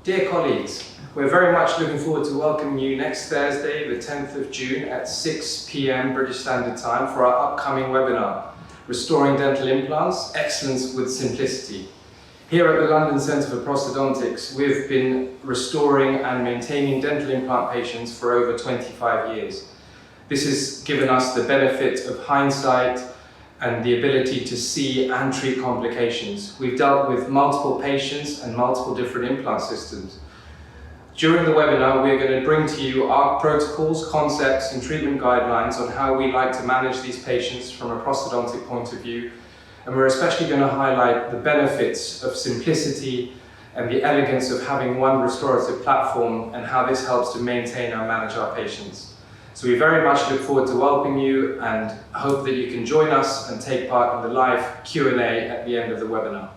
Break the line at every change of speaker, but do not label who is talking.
Dear colleagues, we're very much looking forward to welcoming you next Thursday, the 10th of June at 6 p.m. British Standard Time for our upcoming webinar, Restoring Dental Implants, Excellence with Simplicity. Here at the London Centre for Prosthodontics, we've been restoring and maintaining dental implant patients for over 25 years. This has given us the benefit of hindsight and the ability to see and treat complications. We've dealt with multiple patients and multiple different implant systems. During the webinar, we're going to bring to you our protocols, concepts and treatment guidelines on how we like to manage these patients from a prosthodontic point of view. And we're especially going to highlight the benefits of simplicity and the elegance of having one restorative platform and how this helps to maintain and manage our patients. So we very much look forward to welcoming you and hope that you can join us and take part in the live Q&A at the end of the webinar.